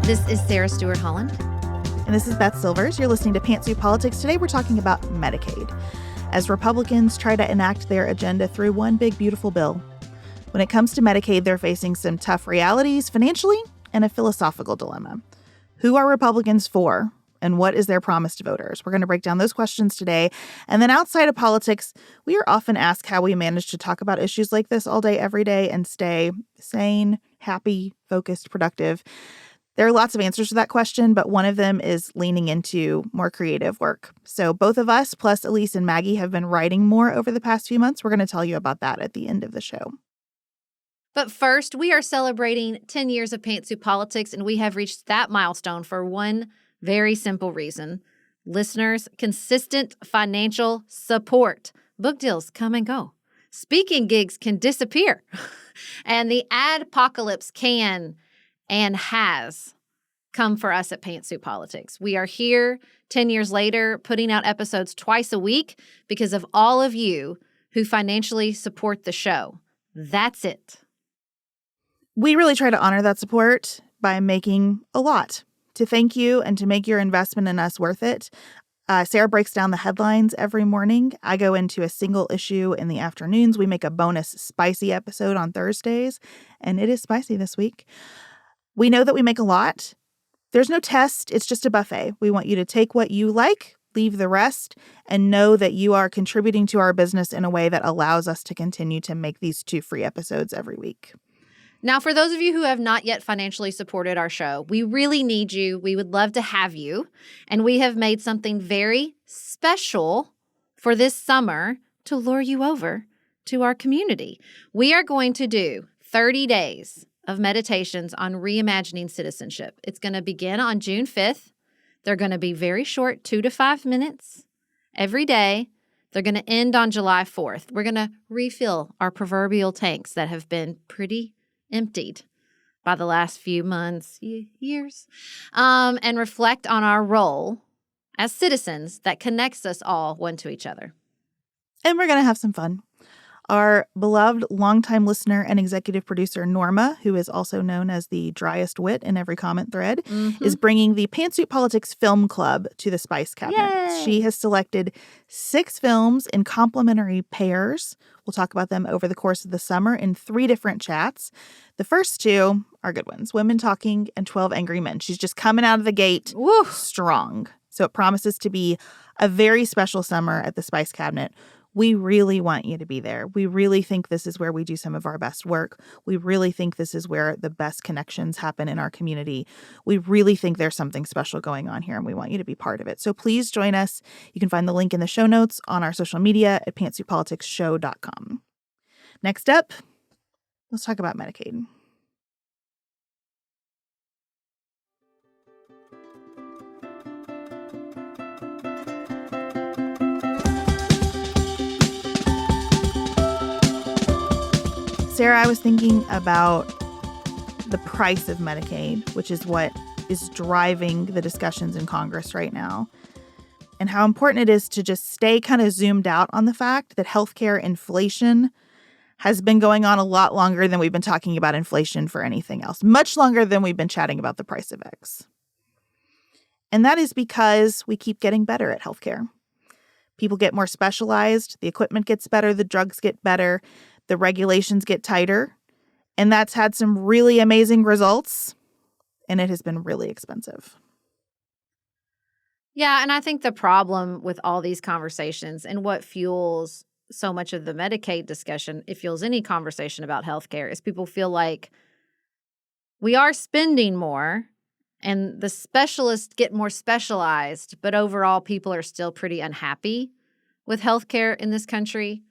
This is Sarah Stewart Holland. And this is Beth Silvers. You're listening to Pantsuit Politics. Today we're talking about Medicaid, as Republicans try to enact their agenda through one big, beautiful bill. When it comes to Medicaid, they're facing some tough realities financially and a philosophical dilemma. Who are Republicans for? And what is their promise to voters? We're going to break down those questions today. And then outside of politics, we are often asked how we manage to talk about issues like this all day, every day, and stay sane, happy, focused, productive. There are lots of answers to that question, but one of them is leaning into more creative work. So both of us, plus Elise and Maggie, have been writing more over the past few months. We're going to tell you about that at the end of the show. But first, we are celebrating 10 years of Pantsuit Politics, and we have reached that milestone for one very simple reason. Listeners, consistent financial support. Book deals come and go. Speaking gigs can disappear. And the adpocalypse can and has come for us at Pantsuit Politics. We are here 10 years later, putting out episodes twice a week because of all of you who financially support the show. That's it. We really try to honor that support by making a lot to thank you and to make your investment in us worth it. Sarah breaks down the headlines every morning. I go into a single issue in the afternoons. We make a bonus spicy episode on Thursdays, and it is spicy this week. We know that we make a lot. There's no test. It's just a buffet. We want you to take what you like, leave the rest, and know that you are contributing to our business in a way that allows us to continue to make these 2 free episodes every week. Now, for those of you who have not yet financially supported our show, we really need you. We would love to have you. And we have made something very special for this summer to lure you over to our community. We are going to do 30 days of meditations on reimagining citizenship. It's going to begin on June 5th. They're going to be very short, 2 to 5 minutes every day. They're going to end on July 4th. We're going to refill our proverbial tanks that have been pretty emptied by the last few months, years, and reflect on our role as citizens that connects us all one to each other. And we're going to have some fun. Our beloved longtime listener and executive producer, Norma, who is also known as the driest wit in every comment thread, is bringing the Pantsuit Politics Film Club to the Spice Cabinet. Yay! She has selected 6 films in complementary pairs. We'll talk about them over the course of the summer in 3 different chats. The first 2 are good ones, Women Talking and 12 Angry Men. She's just coming out of the gate strong. So it promises to be a very special summer at the Spice Cabinet. We really want you to be there. We really think this is where we do some of our best work. We really think this is where the best connections happen in our community. We really think there's something special going on here, and we want you to be part of it. So please join us. You can find the link in the show notes on our social media at pantsuitpoliticsshow.com. Next up, let's talk about Medicaid. Sarah, I was thinking about the price of Medicaid, which is what is driving the discussions in Congress right now, and how important it is to just stay kind of zoomed out on the fact that healthcare inflation has been going on a lot longer than we've been talking about inflation for anything else, much longer than we've been chatting about the price of X. And that is because we keep getting better at healthcare. People get more specialized, the equipment gets better, the drugs get better, the regulations get tighter, and that's had some really amazing results, and it has been really expensive. Yeah, and I think the problem with all these conversations and what fuels so much of the Medicaid discussion, it fuels any conversation about healthcare, is people feel like we are spending more and the specialists get more specialized, but overall people are still pretty unhappy with healthcare in this country.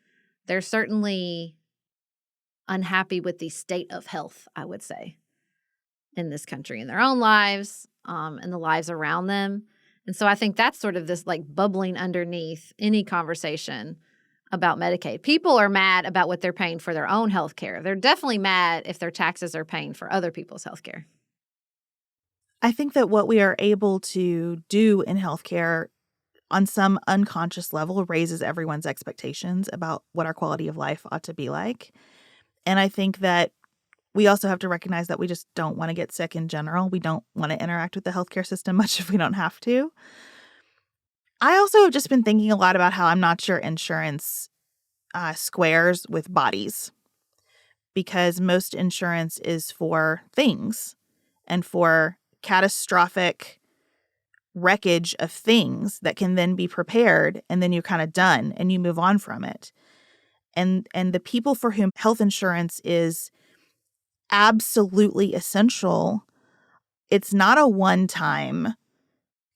They're certainly unhappy with the state of health, I would say, in this country, in their own lives, and the lives around them. And so I think that's sort of this like bubbling underneath any conversation about Medicaid. People are mad about what they're paying for their own health care. They're definitely mad if their taxes are paying for other people's health care. I think that what we are able to do in healthcare on some unconscious level raises everyone's expectations about what our quality of life ought to be like. And I think that we also have to recognize that we just don't want to get sick in general. We don't want to interact with the healthcare system much if we don't have to. I also have just been thinking a lot about how I'm not sure insurance squares with bodies, because most insurance is for things and for catastrophic wreckage of things that can then be prepared, and then you're kind of done and you move on from it. And the people for whom health insurance is absolutely essential, it's not a one-time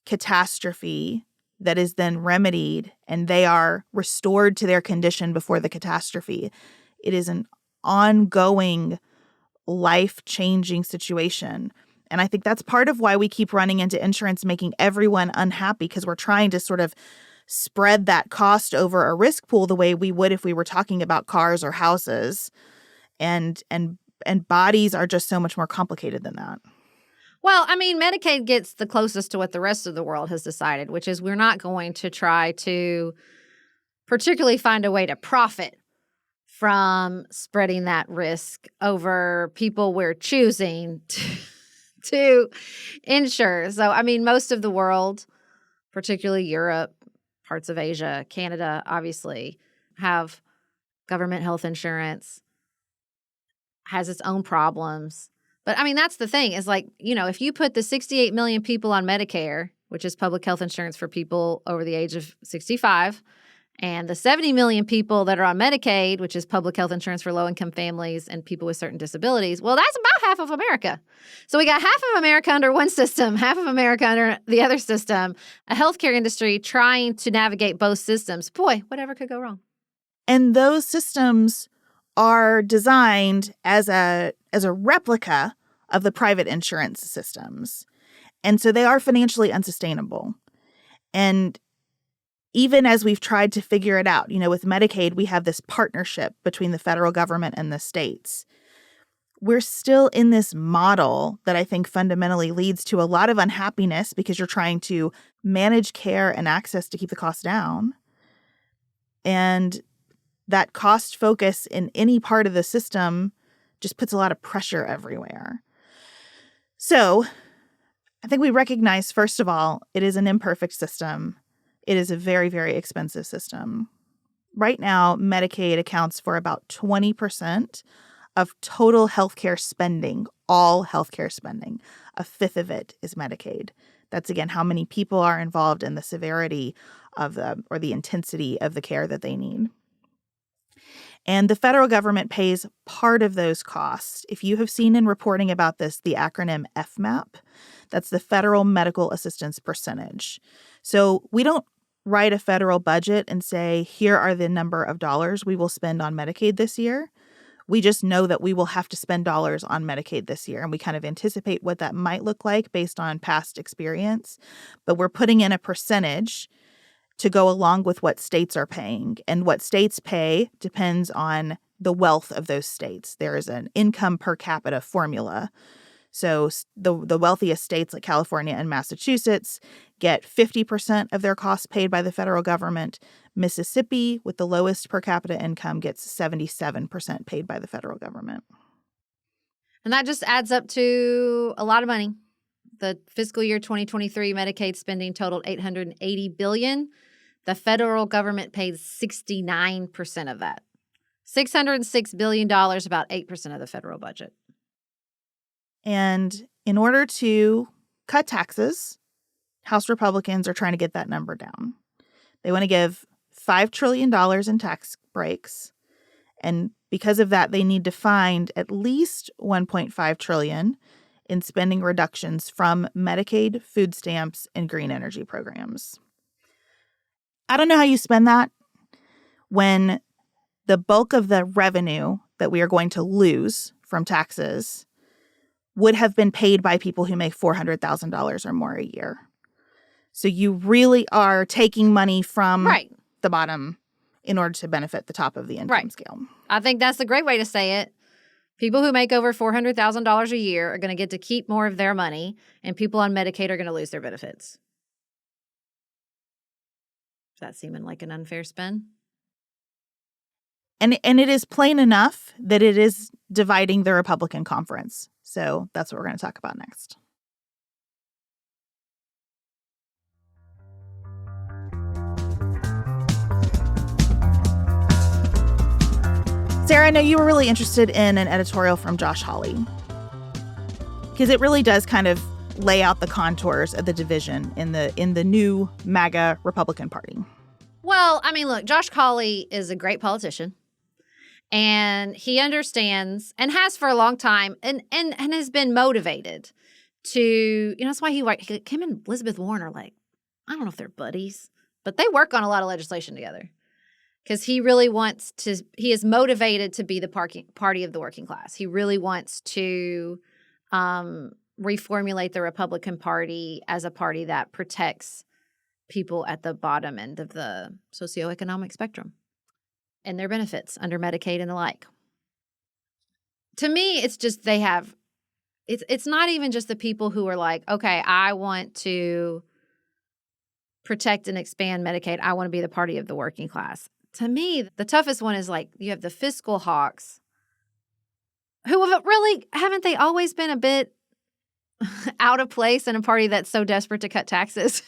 catastrophe that is then remedied and they are restored to their condition before the catastrophe. It is an ongoing, life-changing situation. And I think that's part of why we keep running into insurance making everyone unhappy, because we're trying to sort of spread that cost over a risk pool the way we would if we were talking about cars or houses. And bodies are just so much more complicated than that. Well, I mean, Medicaid gets the closest to what the rest of the world has decided, which is we're not going to try to particularly find a way to profit from spreading that risk over people we're choosing to insure. So, I mean, most of the world, particularly Europe, parts of Asia, Canada, obviously, have government health insurance, has its own problems. But, I mean, that's the thing is like, you know, if you put the 68 million people on Medicare, which is public health insurance for people over the age of 65, and the 70 million people that are on Medicaid, which is public health insurance for low-income families and people with certain disabilities, well, that's about half of America. So we got half of America under one system, half of America under the other system, a healthcare industry trying to navigate both systems. Boy, whatever could go wrong. And those systems are designed as a replica of the private insurance systems. And so they are financially unsustainable. And even as we've tried to figure it out, you know, with Medicaid, we have this partnership between the federal government and the states. We're still in this model that I think fundamentally leads to a lot of unhappiness because you're trying to manage care and access to keep the costs down. And that cost focus in any part of the system just puts a lot of pressure everywhere. So I think we recognize, first of all, it is an imperfect system. It is a very, very expensive system. Right now, Medicaid accounts for about 20% of total healthcare spending, all healthcare spending. A fifth of it is Medicaid. That's, again, how many people are involved in the severity of the intensity of the care that they need. And the federal government pays part of those costs. If you have seen in reporting about this, the acronym FMAP, that's the Federal Medical Assistance Percentage. So we don't write a federal budget and say, here are the number of dollars we will spend on Medicaid this year. We just know that we will have to spend dollars on Medicaid this year, and we kind of anticipate what that might look like based on past experience. But we're putting in a percentage to go along with what states are paying. And what states pay depends on the wealth of those states. There is an income per capita formula. So the wealthiest states like California and Massachusetts get 50% of their costs paid by the federal government. Mississippi, with the lowest per capita income, gets 77% paid by the federal government. And that just adds up to a lot of money. The fiscal year 2023 Medicaid spending totaled $880 billion. The federal government pays 69% of that. $606 billion, about 8% of the federal budget. And in order to cut taxes, House Republicans are trying to get that number down. They want to give $5 trillion in tax breaks. And because of that, they need to find at least $1.5 trillion in spending reductions from Medicaid, food stamps, and green energy programs. I don't know how you spend that when the bulk of the revenue that we are going to lose from taxes would have been paid by people who make $400,000 or more a year. So you really are taking money from the bottom in order to benefit the top of the income scale. I think that's a great way to say it. People who make over $400,000 a year are going to get to keep more of their money, and people on Medicaid are going to lose their benefits. Is that seeming like an unfair spin? And it is plain enough that it is dividing the Republican conference. So that's what we're going to talk about next. Sarah, I know you were really interested in an editorial from Josh Hawley, because it really does kind of lay out the contours of the division in the new MAGA Republican Party. Well, I mean, look, Josh Hawley is a great politician, and he understands and has for a long time and has been motivated to, that's why him and Elizabeth Warren are like, I don't know if they're buddies, but they work on a lot of legislation together. Because he really he is motivated to be the party of the working class. He really wants to reformulate the Republican Party as a party that protects people at the bottom end of the socioeconomic spectrum and their benefits under Medicaid and the like. To me, it's just it's not even just the people who are like, okay, I want to protect and expand Medicaid. I want to be the party of the working class. To me, the toughest one is like you have the fiscal hawks who haven't they always been a bit out of place in a party that's so desperate to cut taxes?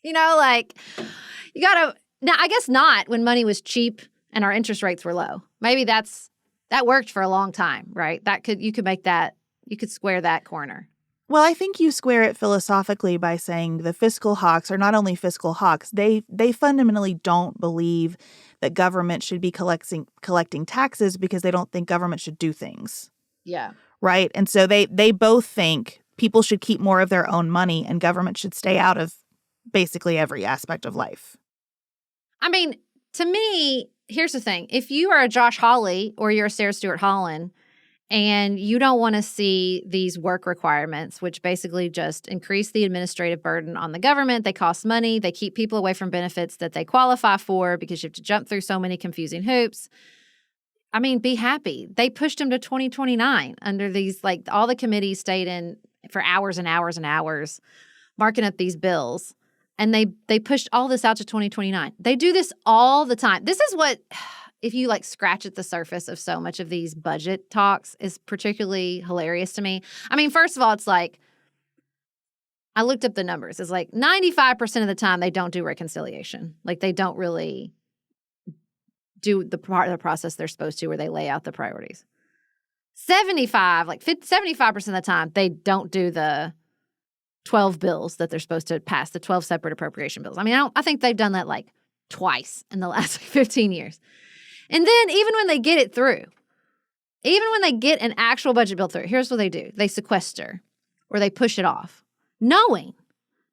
You got to, now I guess not when money was cheap and our interest rates were low. Maybe that worked for a long time, right? You could square that corner. Well, I think you square it philosophically by saying the fiscal hawks are not only fiscal hawks, they fundamentally don't believe that government should be collecting taxes because they don't think government should do things. Yeah. Right? And so they both think people should keep more of their own money and government should stay out of basically every aspect of life. I mean, to me, here's the thing. If you are a Josh Hawley or you're a Sarah Stewart Holland, and you don't want to see these work requirements, which basically just increase the administrative burden on the government. They cost money. They keep people away from benefits that they qualify for because you have to jump through so many confusing hoops. I mean, be happy. They pushed them to 2029 under these, all the committees stayed in for hours and hours and hours marking up these bills. And they pushed all this out to 2029. They do this all the time. This is what... if you scratch at the surface of so much of these budget talks is particularly hilarious to me. I mean, first of all, it's I looked up the numbers. It's 95% of the time they don't do reconciliation. They don't really do the part of the process they're supposed to where they lay out the priorities. 75% of the time they don't do the 12 bills that they're supposed to pass, the 12 separate appropriation bills. I mean, I think they've done that twice in the last 15 years. And then even when they get it through, even when they get an actual budget bill through, here's what they do. They sequester or they push it off, knowing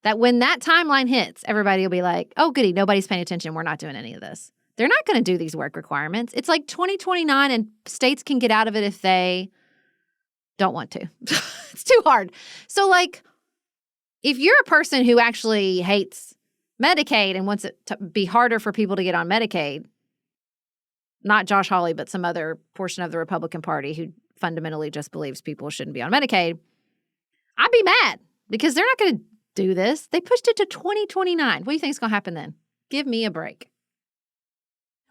that when that timeline hits, everybody will be like, oh, goody, nobody's paying attention. We're not doing any of this. They're not going to do these work requirements. It's 2029 and states can get out of it if they don't want to. It's too hard. So if you're a person who actually hates Medicaid and wants it to be harder for people to get on Medicaid, not Josh Hawley, but some other portion of the Republican Party who fundamentally just believes people shouldn't be on Medicaid, I'd be mad because they're not going to do this. They pushed it to 2029. What do you think is going to happen then? Give me a break.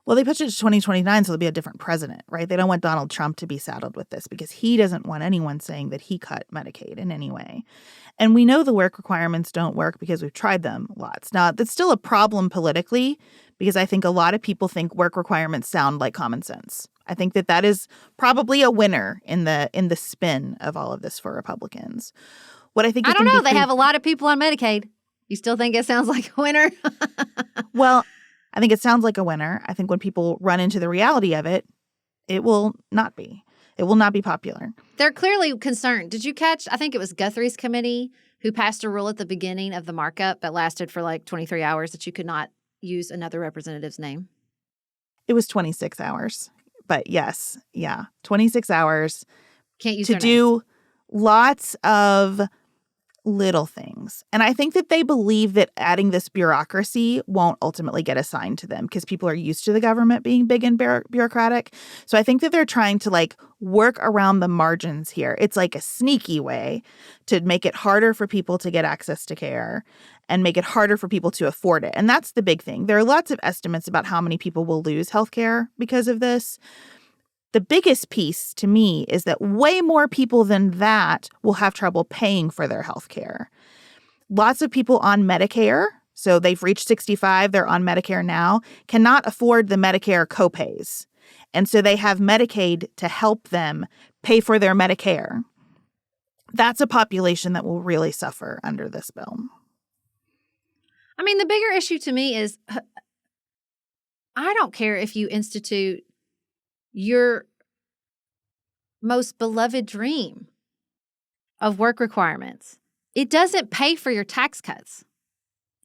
Well, they pushed it to 2029 so there'll be a different president, right? They don't want Donald Trump to be saddled with this because he doesn't want anyone saying that he cut Medicaid in any way. And we know the work requirements don't work because we've tried them lots. Now, that's still a problem politically because I think a lot of people think work requirements sound like common sense. I think that is probably a winner in the spin of all of this for Republicans. What I think I don't know. They have a lot of people on Medicaid. You still think it sounds like a winner? Well, I think it sounds like a winner. I think when people run into the reality of it, it will not be. It will not be popular. They're clearly concerned. Did you catch, I think it was Guthrie's committee who passed a rule at the beginning of the markup that lasted for 23 hours that you could not use another representative's name? It was 26 hours. But yes, 26 hours. Can't use to do names. Lots of little things. And I think that they believe that adding this bureaucracy won't ultimately get assigned to them because people are used to the government being big and bureaucratic. So I think that they're trying to work around the margins here. It's a sneaky way to make it harder for people to get access to care and make it harder for people to afford it. And that's the big thing. There are lots of estimates about how many people will lose health care because of this. The biggest piece to me is that way more people than that will have trouble paying for their health care. Lots of people on Medicare, so they've reached 65, they're on Medicare now, cannot afford the Medicare copays. And so they have Medicaid to help them pay for their Medicare. That's a population that will really suffer under this bill. I mean, the bigger issue to me is I don't care if you institute your most beloved dream of work requirements. It doesn't pay for your tax cuts.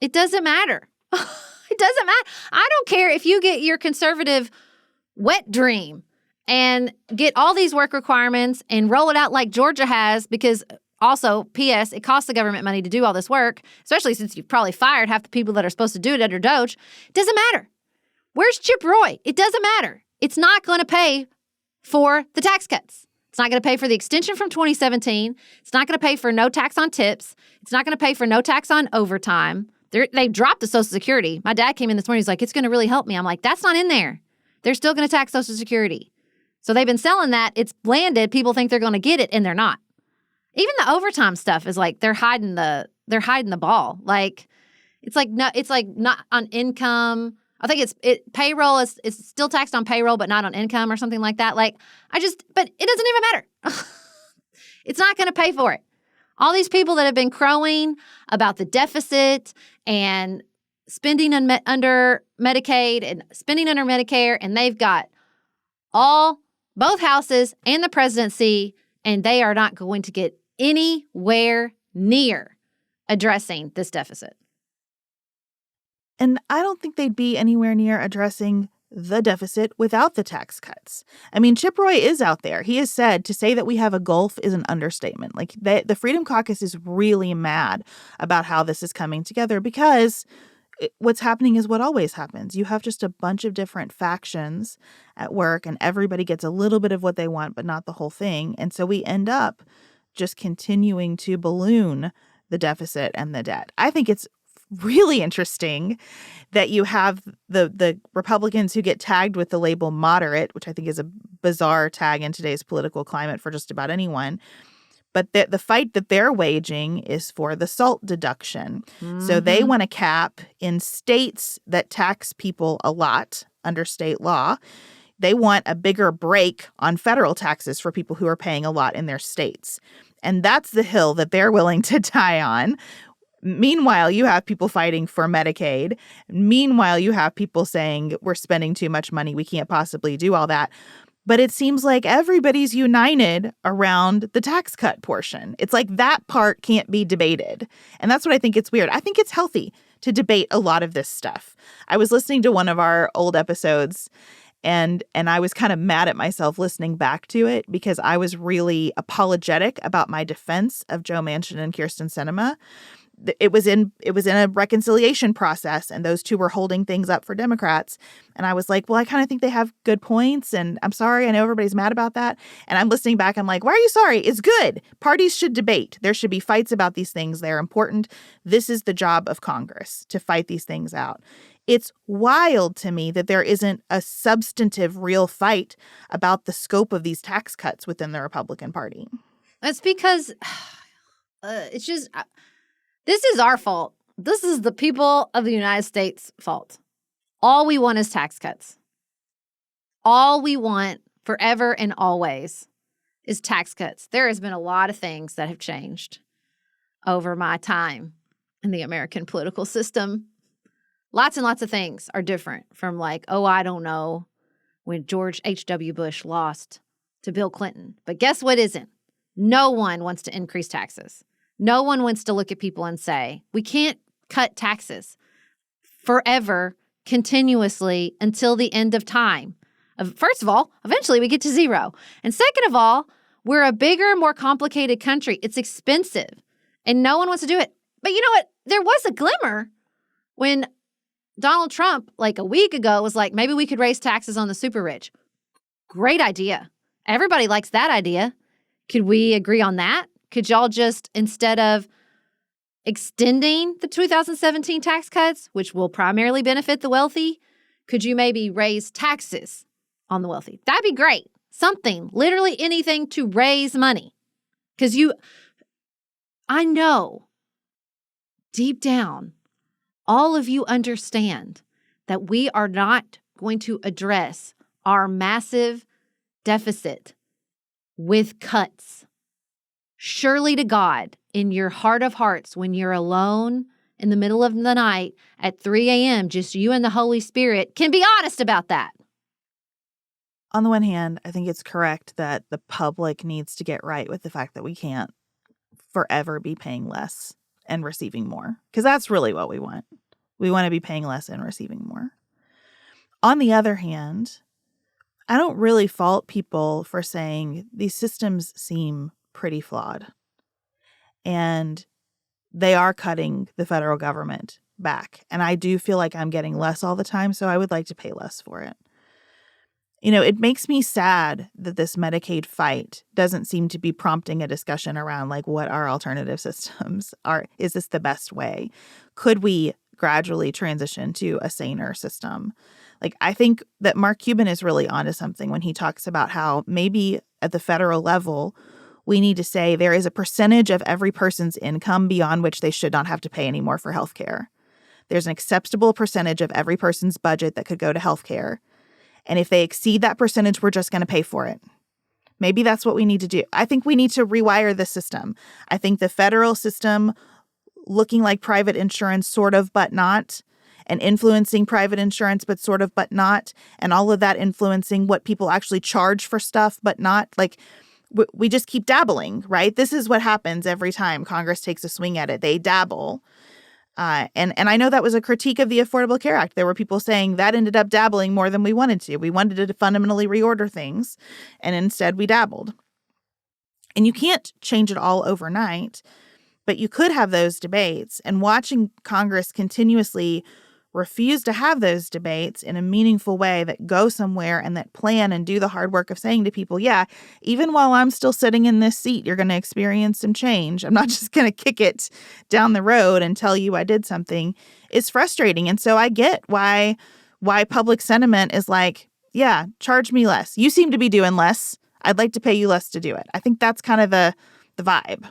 It doesn't matter. It doesn't matter. I don't care if you get your conservative wet dream and get all these work requirements and roll it out like Georgia has, because also, P.S., it costs the government money to do all this work, especially since you've probably fired half the people that are supposed to do it under Doge. It doesn't matter. Where's Chip Roy? It doesn't matter. It's not going to pay for the tax cuts. It's not going to pay for the extension from 2017. It's not going to pay for no tax on tips. It's not going to pay for no tax on overtime. They dropped the Social Security. My dad came in this morning. He's like, it's going to really help me. I'm like, that's not in there. They're still going to tax Social Security. So they've been selling that. It's landed. People think they're going to get it, and they're not. Even the overtime stuff is like they're hiding the ball. Like it's like not on income. I think payroll is still taxed on payroll, but not on income or something like that. But it doesn't even matter. It's not going to pay for it. All these people that have been crowing about the deficit and spending under Medicaid and spending under Medicare, and they've got both houses and the presidency, and they are not going to get anywhere near addressing this deficit. And I don't think they'd be anywhere near addressing the deficit without the tax cuts. I mean, Chip Roy is out there. He has said to say that we have a gulf is an understatement. Like the Freedom Caucus is really mad about how this is coming together, because what's happening is what always happens. You have just a bunch of different factions at work, and everybody gets a little bit of what they want, but not the whole thing. And so we end up just continuing to balloon the deficit and the debt. I think it's really interesting that you have the Republicans who get tagged with the label moderate, which I think is a bizarre tag in today's political climate for just about anyone. But the fight that they're waging is for the SALT deduction. Mm-hmm. So they want to cap in states that tax people a lot under state law. They want a bigger break on federal taxes for people who are paying a lot in their states. And that's the hill that they're willing to die on. Meanwhile, you have people fighting for Medicaid. Meanwhile, you have people saying we're spending too much money. We can't possibly do all that. But it seems like everybody's united around the tax cut portion. It's like that part can't be debated. And that's what I think it's weird. I think it's healthy to debate a lot of this stuff. I was listening to one of our old episodes, and I was kind of mad at myself listening back to it because I was really apologetic about my defense of Joe Manchin and Kyrsten Sinema. It was in a reconciliation process, and those two were holding things up for Democrats. And I was like, well, I kind of think they have good points, and I'm sorry. I know everybody's mad about that. And I'm listening back. I'm like, why are you sorry? It's good. Parties should debate. There should be fights about these things. They're important. This is the job of Congress, to fight these things out. It's wild to me that there isn't a substantive real fight about the scope of these tax cuts within the Republican Party. That's because it's just... This is our fault. This is the people of the United States' fault. All we want is tax cuts. All we want forever and always is tax cuts. There has been a lot of things that have changed over my time in the American political system. Lots and lots of things are different from I don't know, when George H.W. Bush lost to Bill Clinton. But guess what isn't? No one wants to increase taxes. No one wants to look at people and say, we can't cut taxes forever, continuously, until the end of time. First of all, eventually we get to zero. And second of all, we're a bigger, more complicated country. It's expensive, and no one wants to do it. But you know what? There was a glimmer when Donald Trump, a week ago, was like, maybe we could raise taxes on the super rich. Great idea. Everybody likes that idea. Could we agree on that? Could y'all just, instead of extending the 2017 tax cuts, which will primarily benefit the wealthy, could you maybe raise taxes on the wealthy? That'd be great. something, literally anything to raise money. Because I know deep down, all of you understand that we are not going to address our massive deficit with cuts. Surely to God, in your heart of hearts, when you're alone in the middle of the night at 3 a.m., just you and the Holy Spirit can be honest about that. On the one hand, I think it's correct that the public needs to get right with the fact that we can't forever be paying less and receiving more, because that's really what we want. We want to be paying less and receiving more. On the other hand, I don't really fault people for saying these systems seem pretty flawed. And they are cutting the federal government back. And I do feel like I'm getting less all the time, so I would like to pay less for it. You know, it makes me sad that this Medicaid fight doesn't seem to be prompting a discussion around, like, what our alternative systems are. Is this the best way? Could we gradually transition to a saner system? Like, I think that Mark Cuban is really onto something when he talks about how maybe at the federal level, we need to say there is a percentage of every person's income beyond which they should not have to pay anymore for health care. There's an acceptable percentage of every person's budget that could go to health care. And if they exceed that percentage, we're just going to pay for it. Maybe that's what we need to do. I think we need to rewire the system. I think the federal system looking like private insurance, sort of, but not, and influencing private insurance, but sort of, but not, and all of that influencing what people actually charge for stuff, but not, like, we just keep dabbling, right? This is what happens every time Congress takes a swing at it. They dabble. And I know that was a critique of the Affordable Care Act. There were people saying that ended up dabbling more than we wanted to. We wanted to fundamentally reorder things, and instead we dabbled. And you can't change it all overnight, but you could have those debates. And watching Congress continuously refuse to have those debates in a meaningful way that go somewhere and that plan and do the hard work of saying to people, yeah, even while I'm still sitting in this seat, you're going to experience some change. I'm not just going to kick it down the road and tell you I did something. It's frustrating. And so I get why public sentiment is like, yeah, charge me less. You seem to be doing less. I'd like to pay you less to do it. I think that's kind of the vibe.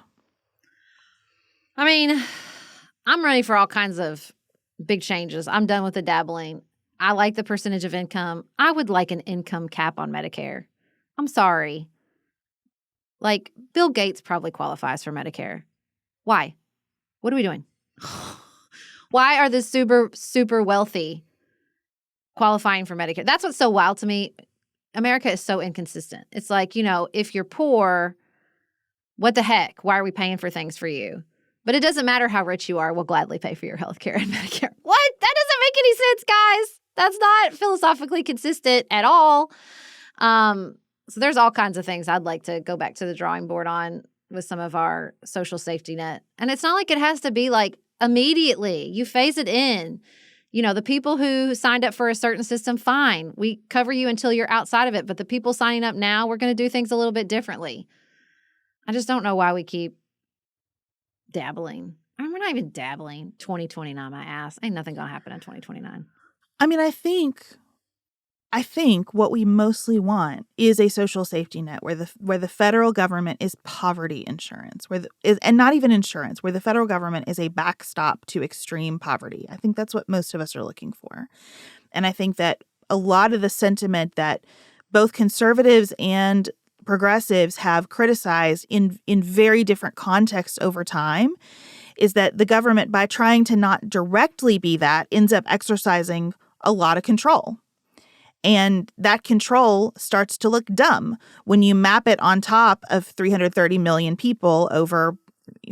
I mean, I'm ready for all kinds of big changes. I'm done with the dabbling. I like the percentage of income. I would like an income cap on Medicare. I'm sorry. Like, Bill Gates probably qualifies for Medicare. Why? What are we doing? Why are the super, super wealthy qualifying for Medicare? That's what's so wild to me. America is so inconsistent. It's like, you know, if you're poor, what the heck? Why are we paying for things for you? But it doesn't matter how rich you are. We'll gladly pay for your health care and Medicare. What? That doesn't make any sense, guys. That's not philosophically consistent at all. So there's all kinds of things I'd like to go back to the drawing board on with some of our social safety net. And it's not like it has to be like immediately. You phase it in. You know, the people who signed up for a certain system, fine. We cover you until you're outside of it. But the people signing up now, we're going to do things a little bit differently. I just don't know why we keep dabbling. I mean, we're not even dabbling. 2029, my ass. Ain't nothing gonna happen in 2029. I mean, I think what we mostly want is a social safety net where the federal government is poverty insurance, and not even insurance, where the federal government is a backstop to extreme poverty. I think that's what most of us are looking for. And I think that a lot of the sentiment that both conservatives and progressives have criticized in very different contexts over time is that the government, by trying to not directly be that, ends up exercising a lot of control. And that control starts to look dumb when you map it on top of 330 million people over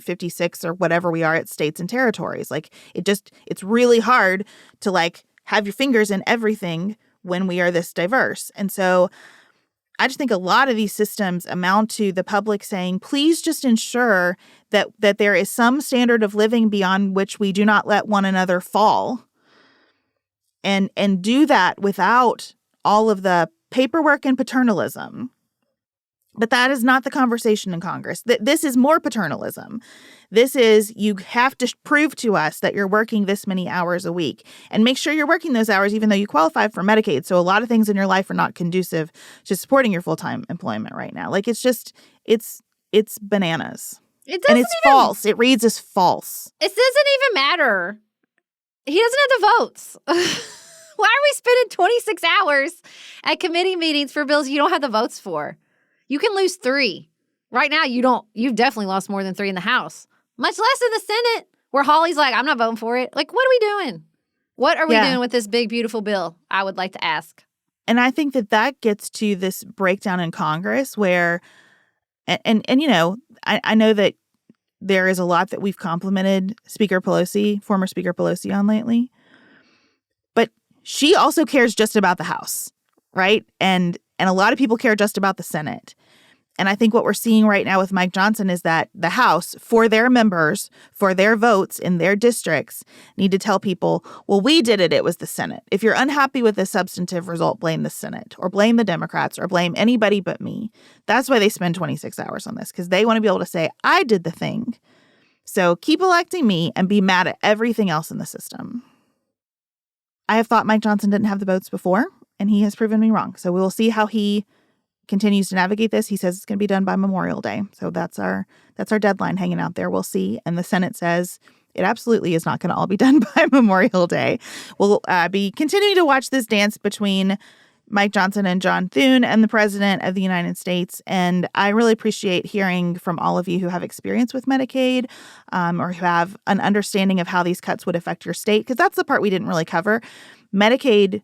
56 or whatever we are at states and territories. Like, it's really hard to, like, have your fingers in everything when we are this diverse. And so I just think a lot of these systems amount to the public saying, please just ensure that there is some standard of living beyond which we do not let one another fall. And do that without all of the paperwork and paternalism. But that is not the conversation in Congress. This is more paternalism. This is, you have to prove to us that you're working this many hours a week, and make sure you're working those hours even though you qualify for Medicaid. So a lot of things in your life are not conducive to supporting your full-time employment right now. Like, it's just, it's bananas. It And doesn't it's even, false. It reads as false. it doesn't even matter. He doesn't have the votes. Why are we spending 26 hours at committee meetings for bills you don't have the votes for? You can lose 3. Right now, you've definitely lost more than 3 in the House, much less in the Senate, where Holly's like, I'm not voting for it. Like, what are we doing? What are we doing with this big, beautiful bill? I would like to ask. And I think that gets to this breakdown in Congress where, and you know, I know that there is a lot that we've complimented former Speaker Pelosi on lately, but she also cares just about the House, right? And a lot of people care just about the Senate. And I think what we're seeing right now with Mike Johnson is that the House, for their members, for their votes in their districts, need to tell people, well, we did it. It was the Senate. If you're unhappy with the substantive result, blame the Senate or blame the Democrats or blame anybody but me. That's why they spend 26 hours on this, because they want to be able to say, I did the thing. So keep electing me and be mad at everything else in the system. I have thought Mike Johnson didn't have the votes before, and he has proven me wrong. So we will see how he continues to navigate this. He says it's going to be done by Memorial Day. So that's our deadline hanging out there. We'll see. And the Senate says it absolutely is not going to all be done by Memorial Day. We'll be continuing to watch this dance between Mike Johnson and John Thune and the President of the United States. And I really appreciate hearing from all of you who have experience with Medicaid or who have an understanding of how these cuts would affect your state, because that's the part we didn't really cover. Medicaid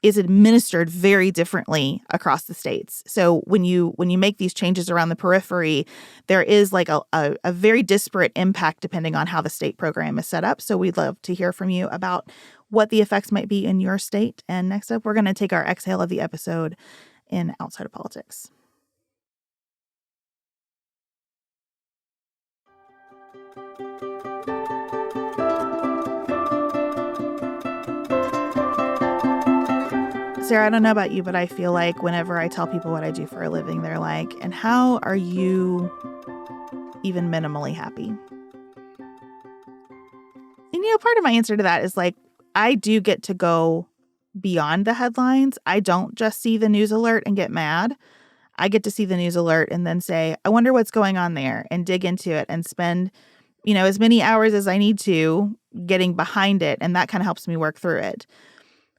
is administered very differently across the states. So when you make these changes around the periphery, there is like a very disparate impact depending on how the state program is set up. So we'd love to hear from you about what the effects might be in your state. And next up, we're going to take our exhale of the episode in Outside of Politics. Sarah, I don't know about you, but I feel like whenever I tell people what I do for a living, they're like, and how are you even minimally happy? And, part of my answer to that is like, I do get to go beyond the headlines. I don't just see the news alert and get mad. I get to see the news alert and then say, I wonder what's going on there, and dig into it and spend, as many hours as I need to getting behind it. And that kind of helps me work through it.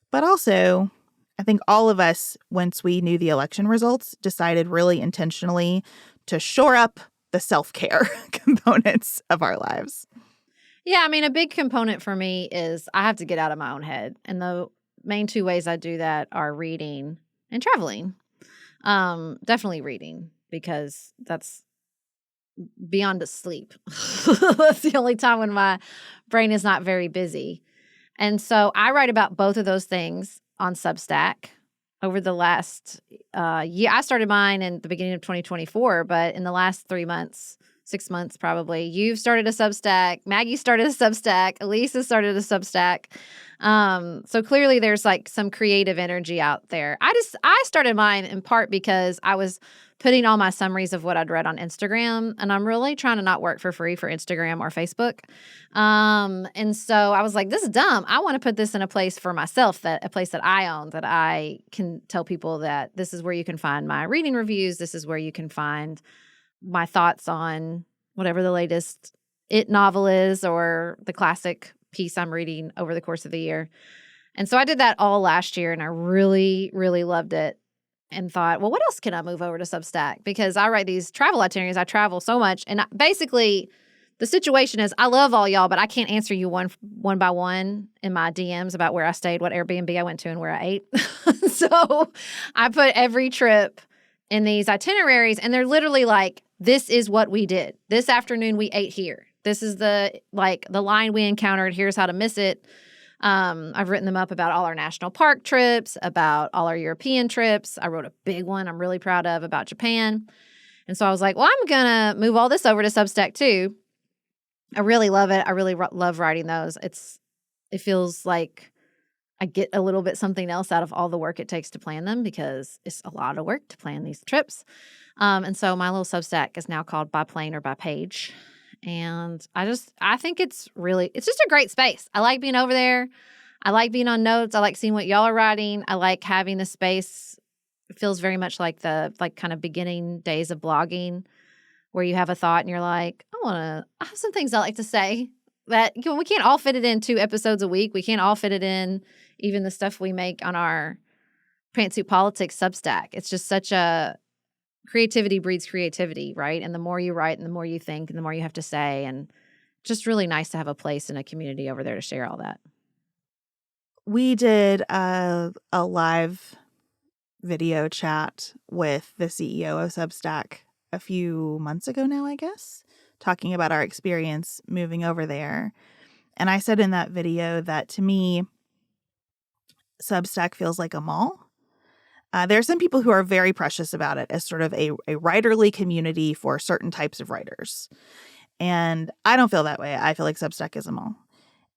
But also, I think all of us, once we knew the election results, decided really intentionally to shore up the self-care components of our lives. Yeah, I mean, a big component for me is I have to get out of my own head. And the main 2 ways I do that are reading and traveling. Definitely reading, because that's beyond sleep. That's the only time when my brain is not very busy. And so I write about both of those things on Substack over the last year. I started mine in the beginning of 2024, but in the last 3 months, 6 months probably, you've started a Substack. Maggie started a Substack. Elise has started a Substack. So clearly there's like some creative energy out there. I started mine in part because I was putting all my summaries of what I'd read on Instagram, and I'm really trying to not work for free for Instagram or Facebook. And so I was like, this is dumb. I want to put this in a place for myself, a place that I own, that I can tell people that this is where you can find my reading reviews. This is where you can find my thoughts on whatever the latest IT novel is or the classic piece I'm reading over the course of the year. And so I did that all last year, and I really, really loved it. And thought, well, what else can I move over to Substack? Because I write these travel itineraries. I travel so much. And basically, the situation is I love all y'all, but I can't answer you one by one in my DMs about where I stayed, what Airbnb I went to, and where I ate. So I put every trip in these itineraries, and they're literally like, this is what we did. This afternoon, we ate here. This is the line we encountered. Here's how to miss it. I've written them up about all our national park trips, about all our European trips. I wrote a big one I'm really proud of about Japan. And so I was like, well, I'm going to move all this over to Substack too. I really love it. I really love writing those. It feels like I get a little bit something else out of all the work it takes to plan them because it's a lot of work to plan these trips. And so my little Substack is now called By Plane or By Page. And I think it's just a great space. I like being over there. I like being on notes. I like seeing what y'all are writing. I like having the space. It feels very much like the kind of beginning days of blogging where you have a thought and you're like, I have some things I like to say that we can't all fit it in 2 episodes a week. We can't all fit it in even the stuff we make on our Pantsuit Politics Substack. It's just such a creativity breeds creativity, right? And the more you write and the more you think and the more you have to say, and just really nice to have a place in a community over there to share all that. We did a live video chat with the CEO of Substack a few months ago now, I guess, talking about our experience moving over there. And I said in that video that to me, Substack feels like a mall. There are some people who are very precious about it as sort of a writerly community for certain types of writers. And I don't feel that way. I feel like Substack is a mall.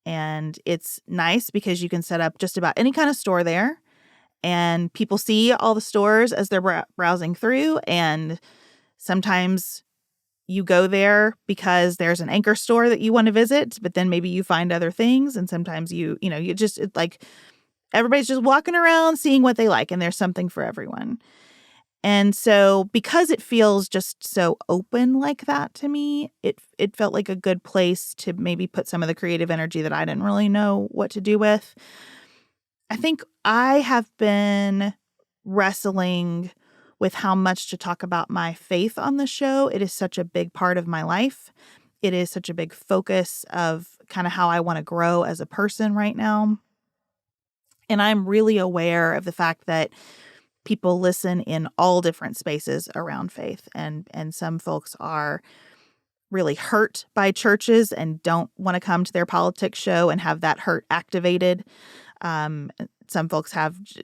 And it's nice because you can set up just about any kind of store there. And people see all the stores as they're browsing through. And sometimes you go there because there's an anchor store that you want to visit, but then maybe you find other things. And sometimes you just like everybody's just walking around seeing what they like. And there's something for everyone. And so because it feels just so open like that to me, it felt like a good place to maybe put some of the creative energy that I didn't really know what to do with. I think I have been wrestling with how much to talk about my faith on the show. It is such a big part of my life. It is such a big focus of kind of how I want to grow as a person right now. And I'm really aware of the fact that people listen in all different spaces around faith. And some folks are really hurt by churches and don't want to come to their politics show and have that hurt activated. Some folks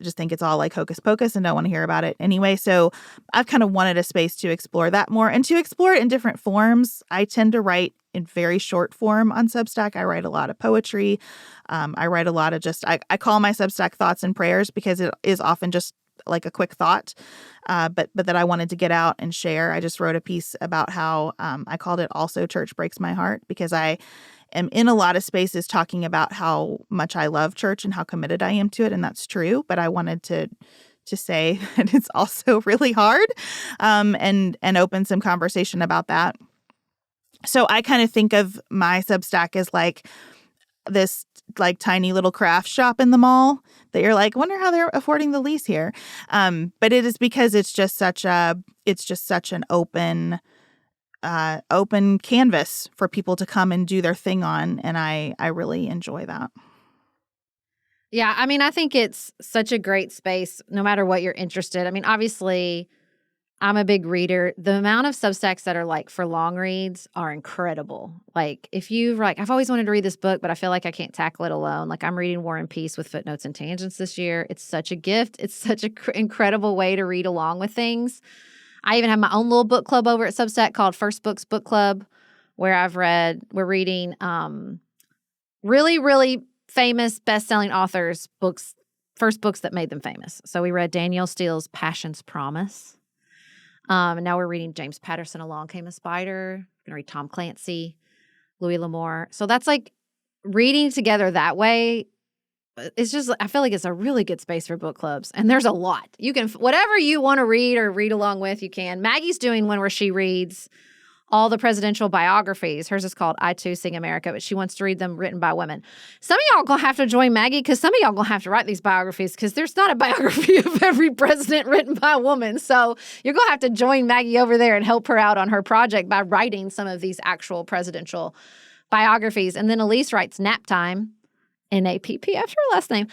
just think it's all like hocus pocus and don't want to hear about it anyway. So I've kind of wanted a space to explore that more and to explore it in different forms. I tend to write in very short form on Substack. I write a lot of poetry. I write a lot of I call my Substack thoughts and prayers because it is often just like a quick thought, but that I wanted to get out and share. I just wrote a piece about how I called it Also Church Breaks My Heart because I am in a lot of spaces talking about how much I love church and how committed I am to it. And that's true. But I wanted to say that it's also really hard and open some conversation about that. So I kind of think of my Substack as like this like tiny little craft shop in the mall that you're like, wonder how they're affording the lease here. But it is because it's just such an open canvas for people to come and do their thing on. And I really enjoy that. Yeah. I mean, I think it's such a great space, no matter what you're interested. I mean, obviously I'm a big reader. The amount of Substacks that are like for long reads are incredible. Like if you've like, I've always wanted to read this book, but I feel like I can't tackle it alone. Like I'm reading War and Peace with footnotes and tangents this year. It's such a gift. It's such an incredible way to read along with things. I even have my own little book club over at Substack called First Books Book Club, where we're reading really, really famous best-selling authors' books, first books that made them famous. So we read Danielle Steele's Passion's Promise. And now we're reading James Patterson, Along Came a Spider. We're going to read Tom Clancy, Louis L'Amour. So that's like reading together that way. It's just, I feel like it's a really good space for book clubs. And there's a lot. You can, whatever you want to read or read along with, you can. Maggie's doing one where she reads all the presidential biographies. Hers is called I Too Sing America, but she wants to read them written by women. Some of y'all going to have to join Maggie because some of y'all going to have to write these biographies because there's not a biography of every president written by a woman. So you're going to have to join Maggie over there and help her out on her project by writing some of these actual presidential biographies. And then Elise writes Nap Time, N-A-P-P after her last name.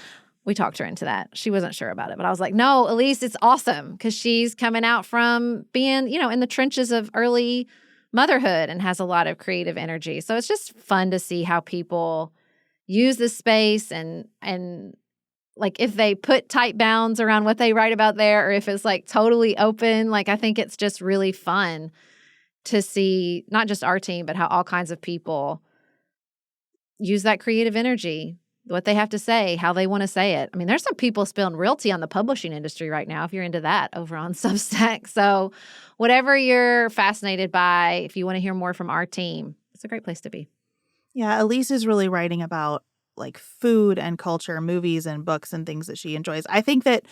We talked her into that. She wasn't sure about it, but I was like, no, Elise, it's awesome because she's coming out from being, in the trenches of early motherhood and has a lot of creative energy. So it's just fun to see how people use this space and like if they put tight bounds around what they write about there or if it's like totally open. Like I think it's just really fun to see not just our team, but how all kinds of people use that creative energy what they have to say, how they want to say it. I mean, there's some people spilling realty on the publishing industry right now, if you're into that, over on Substack. So whatever you're fascinated by, if you want to hear more from our team, it's a great place to be. Yeah, Elise is really writing about like food and culture, movies and books and things that she enjoys. I think that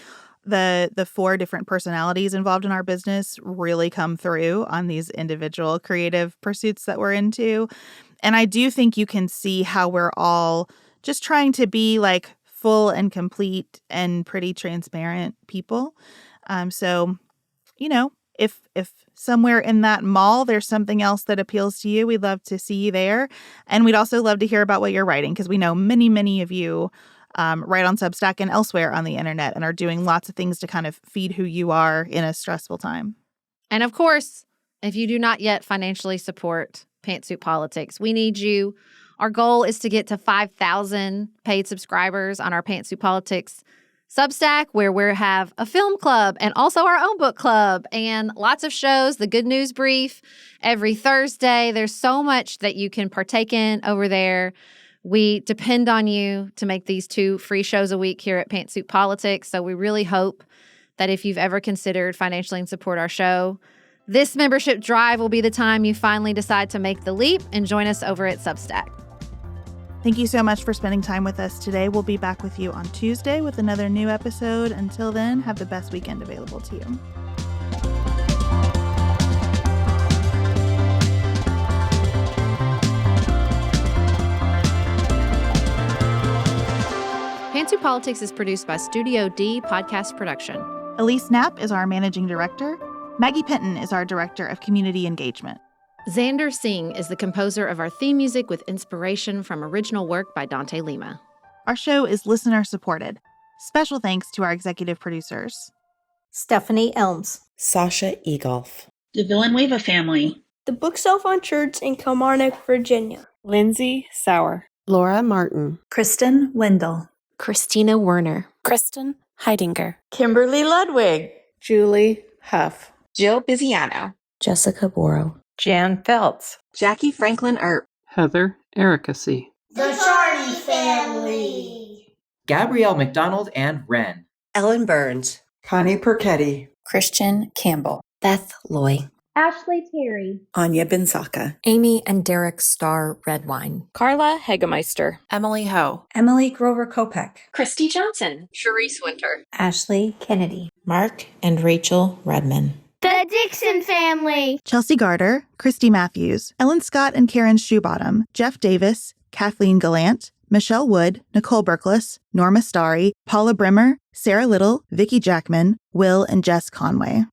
the 4 different personalities involved in our business really come through on these individual creative pursuits that we're into. And I do think you can see how we're all just trying to be like full and complete and pretty transparent people. So, you know, if somewhere in that mall there's something else that appeals to you, we'd love to see you there. And we'd also love to hear about what you're writing, because we know many, many of you write on Substack and elsewhere on the internet and are doing lots of things to kind of feed who you are in a stressful time. And of course, if you do not yet financially support Pantsuit Politics, we need you. Our goal is to get to 5,000 paid subscribers on our Pantsuit Politics Substack, where we have a film club and also our own book club and lots of shows, the Good News Brief every Thursday. There's so much that you can partake in over there. We depend on you to make these 2 free shows a week here at Pantsuit Politics. So we really hope that if you've ever considered financially and support our show, this membership drive will be the time you finally decide to make the leap and join us over at Substack. Thank you so much for spending time with us today. We'll be back with you on Tuesday with another new episode. Until then, have the best weekend available to you. Pantsuit Politics is produced by Studio D Podcast Production. Elise Knapp is our managing director. Maggie Penton is our director of community engagement. Xander Singh is the composer of our theme music with inspiration from original work by Dante Lima. Our show is listener-supported. Special thanks to our executive producers: Stephanie Elms, Sasha Egolf, the Villanueva family, the Bookshelf on Church in Kilmarnock, Virginia, Lindsay Sauer, Laura Martin, Kristen Wendell, Christina Werner, Kristen Heidinger, Kimberly Ludwig, Julie Huff, Jill Biziano, Jessica Borrow, Jan Feltz, Jackie Franklin Earp, Heather Ericacy, the Charney family, Gabrielle McDonald and Wren, Ellen Burns, Connie Perchetti, Christian Campbell, Beth Loy, Ashley Terry, Anya Bensaka, Amy and Derek Starr Redwine, Carla Hegemeister, Emily Ho, Emily Grover Kopek, Christy Johnson, Sharice Winter, Ashley Kennedy, Mark and Rachel Redman. The Dixon family, Chelsea Garter, Christy Matthews, Ellen Scott and Karen Shoebottom, Jeff Davis, Kathleen Gallant, Michelle Wood, Nicole Berkles, Norma Starry, Paula Brimmer, Sarah Little, Vicki Jackman, Will and Jess Conway.